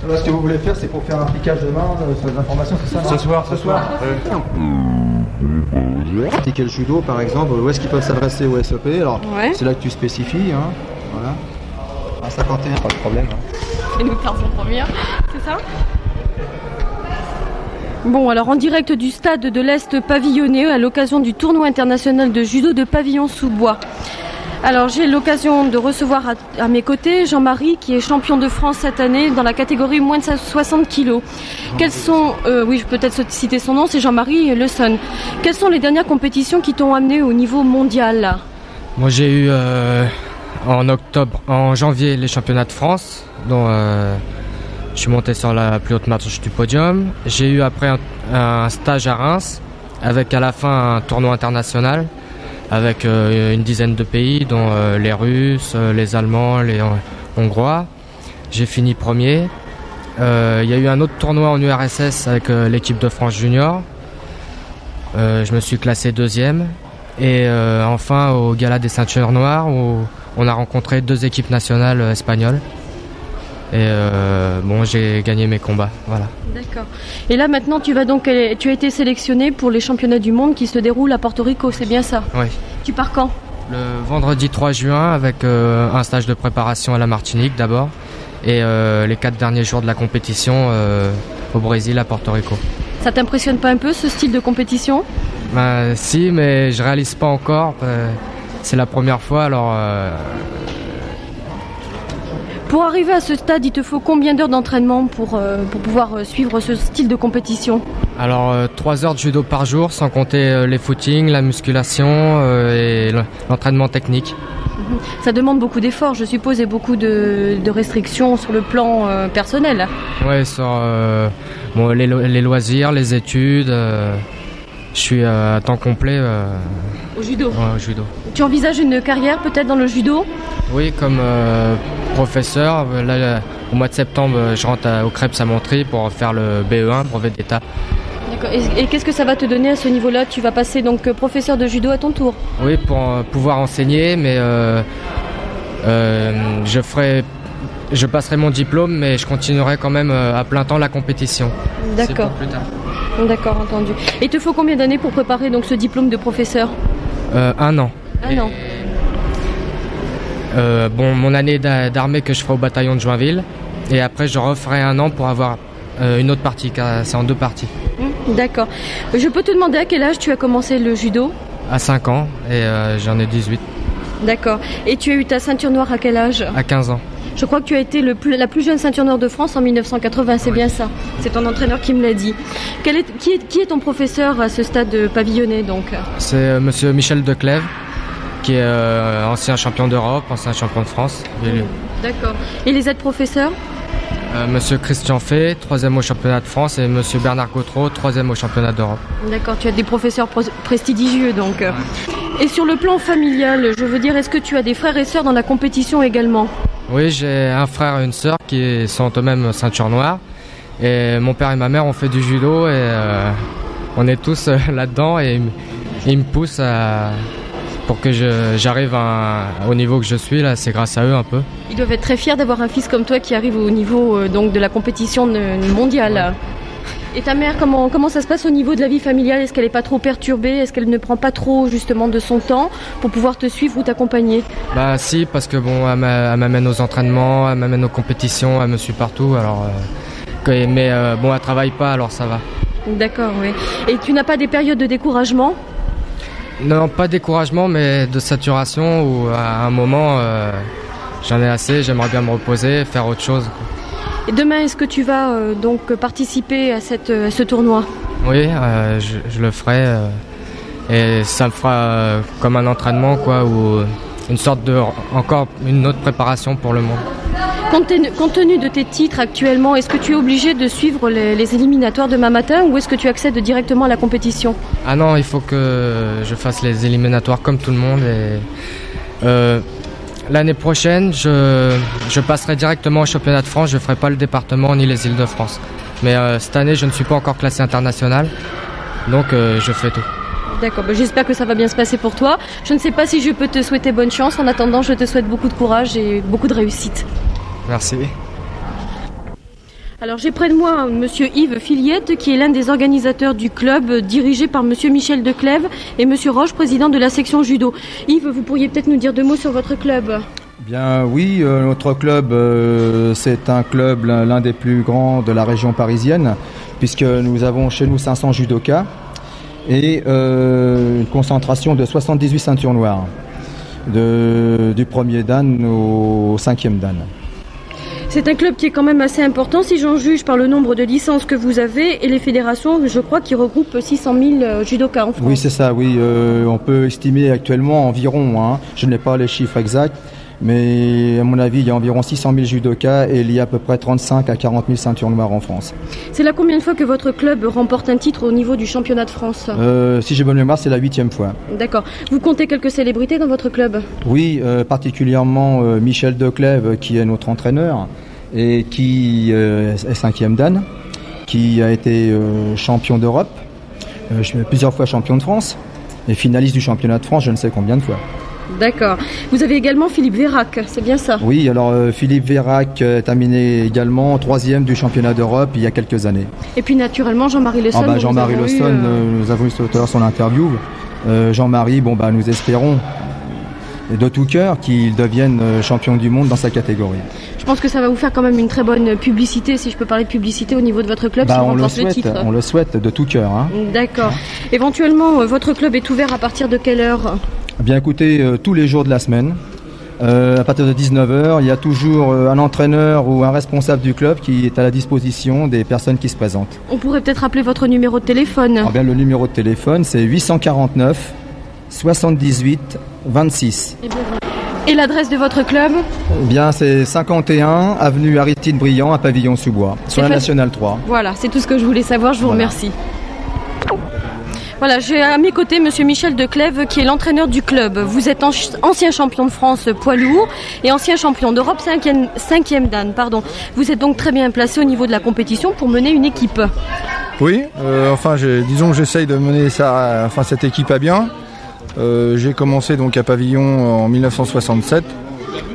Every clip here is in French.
Là, ce que vous voulez faire, c'est pour faire un flicage demain sur les informations, c'est ça? Ce soir. Pratiquer le judo, par exemple, où est-ce qu'ils peuvent s'adresser au SEP? Alors, c'est là que tu spécifies, hein. Voilà. À 51, pas de problème. Et nous partons première, c'est ça? Bon, alors en direct du stade de l'Est pavillonné à l'occasion du tournoi international de judo de Pavillon-sous-Bois. Alors j'ai l'occasion de recevoir à mes côtés Jean-Marie qui est champion de France cette année dans la catégorie moins de 60 kg. Quels sont, oui je peux peut-être citer son nom, c'est Jean-Marie Le Son. Quelles sont les dernières compétitions qui t'ont amené au niveau mondial là? Moi j'ai eu en janvier les championnats de France dont je suis monté sur la plus haute marche du podium. J'ai eu après un stage à Reims avec à la fin un tournoi international avec une dizaine de pays dont les Russes, les Allemands, les Hongrois. J'ai fini premier. Il y a eu un autre tournoi en URSS avec l'équipe de France junior. Je me suis classé deuxième. Et enfin au gala des ceintures noires où on a rencontré 2 équipes nationales espagnoles. Et bon, j'ai gagné mes combats, voilà. D'accord. Et là maintenant tu as été sélectionné pour les championnats du monde qui se déroulent à Porto Rico, c'est bien ça? Oui. Tu pars quand? Le vendredi 3 juin avec un stage de préparation à la Martinique d'abord et les 4 derniers jours de la compétition au Brésil à Porto Rico. Ça t'impressionne pas un peu ce style de compétition? Ben, si, mais je réalise pas encore. C'est la première fois alors. Pour arriver à ce stade, il te faut combien d'heures d'entraînement pour pouvoir suivre ce style de compétition? Alors 3 heures de judo par jour, sans compter les footings, la musculation et l'entraînement technique. Ça demande beaucoup d'efforts, je suppose, et beaucoup de restrictions sur le plan personnel. Oui, sur bon, les loisirs, les études. Je suis à temps complet. Au judo? Ouais, au judo. Tu envisages une carrière peut-être dans le judo? Oui, comme professeur. Là, au mois de septembre, je rentre au CREPS à Montry pour faire le BE1, brevet d'état. D'accord. Et qu'est-ce que ça va te donner à ce niveau-là? Tu vas passer donc professeur de judo à ton tour? Oui, pour pouvoir enseigner, mais je passerai mon diplôme, mais je continuerai quand même à plein temps la compétition. D'accord. C'est pour plus tard. D'accord, entendu. Et il te faut combien d'années pour préparer donc ce diplôme de professeur? 1 an. Un an. Bon, mon année d'armée que je ferai au bataillon de Joinville, et après je referai 1 an pour avoir une autre partie, car c'est en 2 parties. D'accord. Je peux te demander à quel âge tu as commencé le judo? À 5 ans, et j'en ai 18. D'accord. Et tu as eu ta ceinture noire à quel âge? À 15 ans. Je crois que tu as été la plus jeune ceinture noire de France en 1980, c'est bien ça? C'est ton entraîneur qui me l'a dit. Qui est ton professeur à ce stade pavillonné donc? C'est monsieur Michel Declève, qui est ancien champion d'Europe, ancien champion de France. D'accord. Et les aides-professeurs? Monsieur Christian Fay, 3e au championnat de France, et monsieur Bernard Gautreau, 3e au championnat d'Europe. D'accord, tu as des professeurs prestigieux donc. Ouais. Et sur le plan familial, je veux dire, est-ce que tu as des frères et sœurs dans la compétition également? Oui, j'ai un frère et une sœur qui sont eux-mêmes ceinture noire. Et mon père et ma mère ont fait du judo et on est tous là-dedans et ils me poussent pour que j'arrive au niveau que je suis là, c'est grâce à eux un peu. Ils doivent être très fiers d'avoir un fils comme toi qui arrive au niveau donc de la compétition mondiale. Ouais. Et ta mère, comment ça se passe au niveau de la vie familiale? Est-ce qu'elle n'est pas trop perturbée? Est-ce qu'elle ne prend pas trop justement de son temps pour pouvoir te suivre ou t'accompagner? Bah si, parce que bon, elle m'amène aux entraînements, elle m'amène aux compétitions, elle me suit partout. Alors, mais bon, elle travaille pas, alors ça va. D'accord, oui. Et tu n'as pas des périodes de découragement? Non, pas de découragement, mais de saturation où à un moment, j'en ai assez, j'aimerais bien me reposer, faire autre chose, quoi. Et demain, est-ce que tu vas donc participer à ce tournoi? Oui, je le ferai. Et ça me fera comme un entraînement, quoi, ou encore une autre préparation pour le monde. Compte tenu de tes titres actuellement, est-ce que tu es obligé de suivre les éliminatoires demain matin ou est-ce que tu accèdes directement à la compétition? Ah non, il faut que je fasse les éliminatoires comme tout le monde. Et l'année prochaine, je passerai directement au championnat de France. Je ne ferai pas le département ni les Îles-de-France. Mais cette année, je ne suis pas encore classé international. Donc, je fais tout. D'accord, j'espère que ça va bien se passer pour toi. Je ne sais pas si je peux te souhaiter bonne chance. En attendant, je te souhaite beaucoup de courage et beaucoup de réussite. Merci. Alors j'ai près de moi monsieur Yves Filiette qui est l'un des organisateurs du club dirigé par monsieur Michel Declève et monsieur Roche, président de la section judo. Yves, vous pourriez peut-être nous dire 2 mots sur votre club? Bien oui, notre club c'est un club l'un des plus grands de la région parisienne puisque nous avons chez nous 500 judokas et une concentration de 78 ceintures noires du premier dan au 5e dan. C'est un club qui est quand même assez important si j'en juge par le nombre de licences que vous avez et les fédérations, je crois, qui regroupent 600 000 judokas en France. Oui, c'est ça, oui. On peut estimer actuellement environ, je n'ai pas les chiffres exacts, mais à mon avis, il y a environ 600 000 judokas et il y a à peu près 35 à 40 000 ceintures noires en France. C'est la combien de fois que votre club remporte un titre au niveau du championnat de France? Si j'ai bonne mémoire, c'est la 8e fois. D'accord. Vous comptez quelques célébrités dans votre club? Oui, particulièrement Michel Declève, qui est notre entraîneur et qui est 5e dan, qui a été champion d'Europe, plusieurs fois champion de France et finaliste du championnat de France, je ne sais combien de fois. D'accord. Vous avez également Philippe Vérac, c'est bien ça? Oui, alors Philippe Vérac a terminé également 3e du championnat d'Europe il y a quelques années. Et puis naturellement Jean-Marie Le Son. Jean-Marie Le Son, nous avons eu tout à l'heure son interview. Jean-Marie, nous espérons de tout cœur qu'il devienne champion du monde dans sa catégorie. Je pense que ça va vous faire quand même une très bonne publicité, si je peux parler de publicité au niveau de votre club, si on remporte le titre. On le souhaite de tout cœur. D'accord. Éventuellement, votre club est ouvert à partir de quelle heure? Bien écoutez, tous les jours de la semaine, à partir de 19h, il y a toujours un entraîneur ou un responsable du club qui est à la disposition des personnes qui se présentent. On pourrait peut-être rappeler votre numéro de téléphone. Le numéro de téléphone, c'est 849 78 26. Et l'adresse de votre club? C'est 51 avenue Aristide Briand à Pavillon-sous-Bois, sur la Nationale 3. Voilà, c'est tout ce que je voulais savoir, je vous remercie. Voilà, j'ai à mes côtés monsieur Michel Declève qui est l'entraîneur du club. Vous êtes ancien champion de France poids lourd et ancien champion d'Europe 5e dan. Vous êtes donc très bien placé au niveau de la compétition pour mener une équipe. Oui, disons que j'essaye de mener cette équipe à bien. J'ai commencé donc à Pavillon en 1967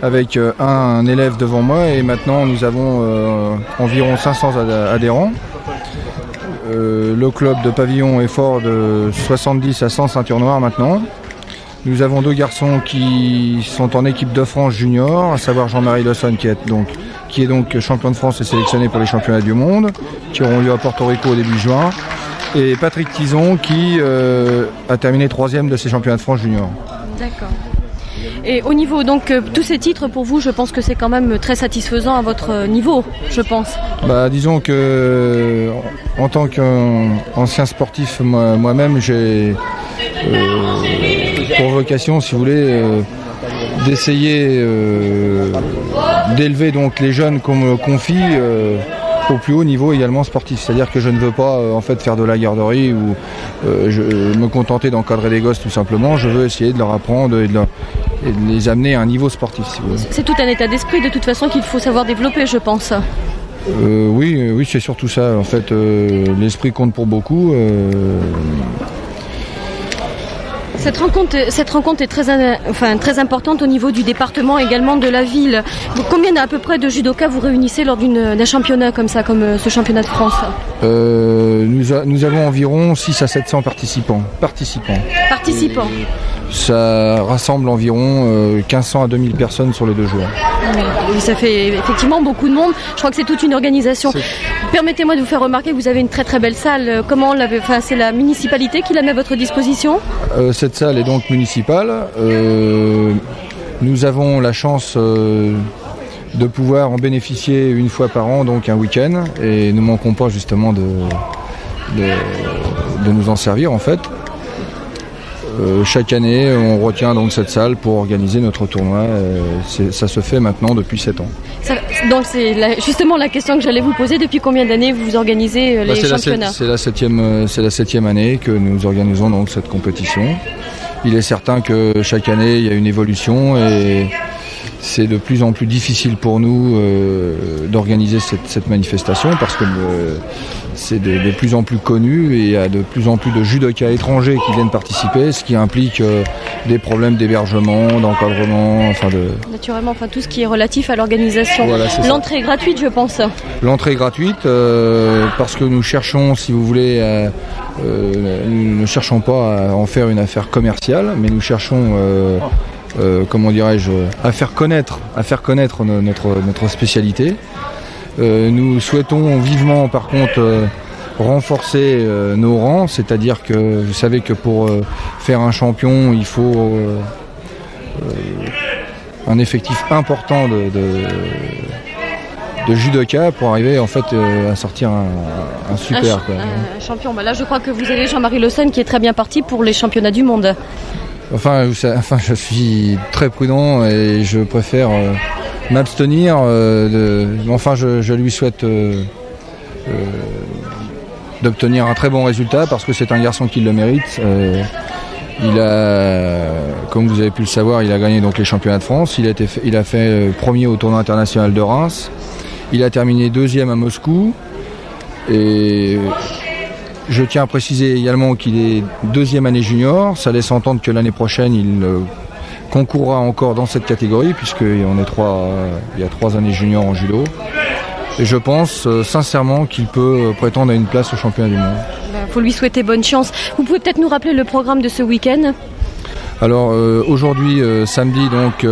avec un élève devant moi et maintenant nous avons environ 500 adhérents. Le club de Pavillon est fort de 70 à 100 ceintures noires maintenant. Nous avons 2 garçons qui sont en équipe de France junior, à savoir Jean-Marie Le Son qui est donc champion de France et sélectionné pour les championnats du monde, qui auront lieu à Porto Rico au début juin, et Patrick Tison qui a terminé 3e de ces championnats de France junior. D'accord. Et au niveau, tous ces titres, pour vous, je pense que c'est quand même très satisfaisant à votre niveau, je pense. Disons que, en tant qu'ancien sportif, moi-même, j'ai pour vocation, si vous voulez, d'essayer d'élever donc les jeunes qu'on me confie au plus haut niveau également sportif. C'est-à-dire que je ne veux pas faire de la garderie ou me contenter d'encadrer des gosses tout simplement. Je veux essayer de leur apprendre et de les amener à un niveau sportif, si vous voulez. C'est tout un état d'esprit de toute façon qu'il faut savoir développer, je pense. Oui, c'est surtout ça. L'esprit compte pour beaucoup. Cette rencontre est très importante au niveau du département, également de la ville. Combien à peu près de judokas vous réunissez lors d'un championnat comme ça, comme ce championnat de France? Nous avons environ 6 à 700 participants. Ça rassemble environ 1500 à 2000 personnes sur les 2 jours. Oui, ça fait effectivement beaucoup de monde. Je crois que c'est toute une organisation. Permettez-moi de vous faire remarquer que vous avez une très très belle salle. C'est la municipalité qui la met à votre disposition? Cette salle est donc municipale. Nous avons la chance de pouvoir en bénéficier une fois par an, donc un week-end, et nous ne manquons pas justement de nous en servir en fait. Chaque année, on retient donc cette salle pour organiser notre tournoi. Ça se fait maintenant depuis 7 ans. Donc c'est justement la question que j'allais vous poser. Depuis combien d'années vous organisez les championnats? C'est la 7e année que nous organisons donc cette compétition. Il est certain que chaque année, il y a une évolution et c'est de plus en plus difficile pour nous d'organiser cette manifestation parce que c'est de plus en plus connu et il y a de plus en plus de judokas étrangers qui viennent participer, ce qui implique des problèmes d'hébergement, d'encadrement, Naturellement, tout ce qui est relatif à l'organisation. Voilà, l'entrée est gratuite, je pense. L'entrée est gratuite parce que nous cherchons, si vous voulez, nous ne cherchons pas à en faire une affaire commerciale, mais nous cherchons à faire connaître notre spécialité. Nous souhaitons vivement par contre renforcer nos rangs, c'est-à-dire que vous savez que pour faire un champion il faut un effectif important de judokas pour arriver en fait à sortir un super un champion. Là je crois que vous avez Jean-Marie Le Sen qui est très bien parti pour les championnats du monde. Enfin, je suis très prudent et je préfère m'abstenir. Je lui souhaite d'obtenir un très bon résultat parce que c'est un garçon qui le mérite. Il a, comme vous avez pu le savoir, il a gagné donc les championnats de France. Il a fait premier au tournoi international de Reims. Il a terminé deuxième à Moscou. Et je tiens à préciser également qu'il est deuxième année junior. Ça laisse entendre que l'année prochaine, il concourra encore dans cette catégorie, puisqu'il y a 3 années juniors en judo. Et je pense sincèrement qu'il peut prétendre à une place au championnat du monde. Il faut lui souhaiter bonne chance. Vous pouvez peut-être nous rappeler le programme de ce week-end ? Alors aujourd'hui, samedi, donc,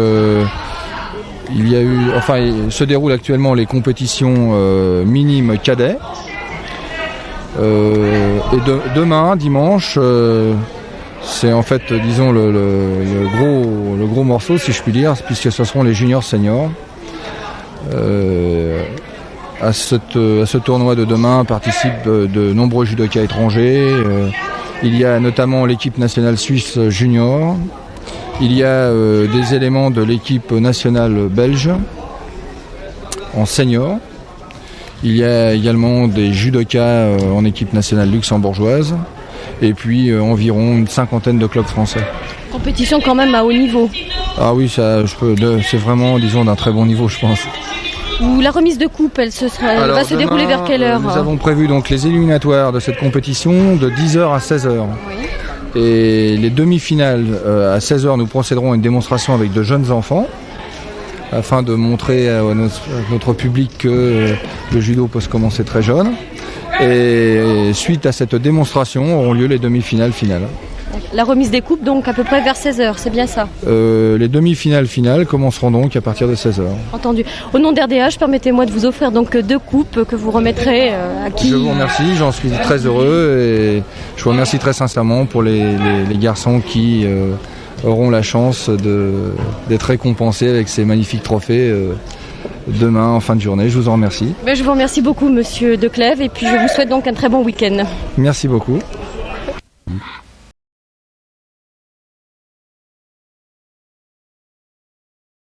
se déroulent actuellement les compétitions minimes cadets. Et demain, dimanche, c'est en fait, disons, le gros morceau, si je puis dire, puisque ce seront les juniors seniors. À ce tournoi de demain participent de nombreux judokas étrangers. Il y a notamment l'équipe nationale suisse junior. Il y a des éléments de l'équipe nationale belge en senior. Il y a également des judokas en équipe nationale luxembourgeoise et puis environ une 50aine de clubs français. Compétition quand même à haut niveau. Ah oui, c'est vraiment, disons, d'un très bon niveau, je pense. La remise de coupe, elle va se dérouler vers quelle heure ? Nous avons prévu donc les éliminatoires de cette compétition de 10h à 16h. Oui. Et les demi-finales, à 16h, nous procéderons à une démonstration avec de jeunes enfants, afin de montrer à notre public que le judo peut se commencer très jeune. Et suite à cette démonstration auront lieu les demi-finales finales. La remise des coupes donc à peu près vers 16h, c'est bien ça ? Les demi-finales finales commenceront donc à partir de 16h. Entendu. Au nom d'RDH, permettez-moi de vous offrir donc 2 coupes que vous remettrez à qui ? Je vous remercie, j'en suis très heureux et je vous remercie très sincèrement pour les garçons qui auront la chance d'être récompensés avec ces magnifiques trophées demain en fin de journée. Je vous en remercie. Je vous remercie beaucoup, monsieur Declèves, et puis je vous souhaite donc un très bon week-end. Merci beaucoup.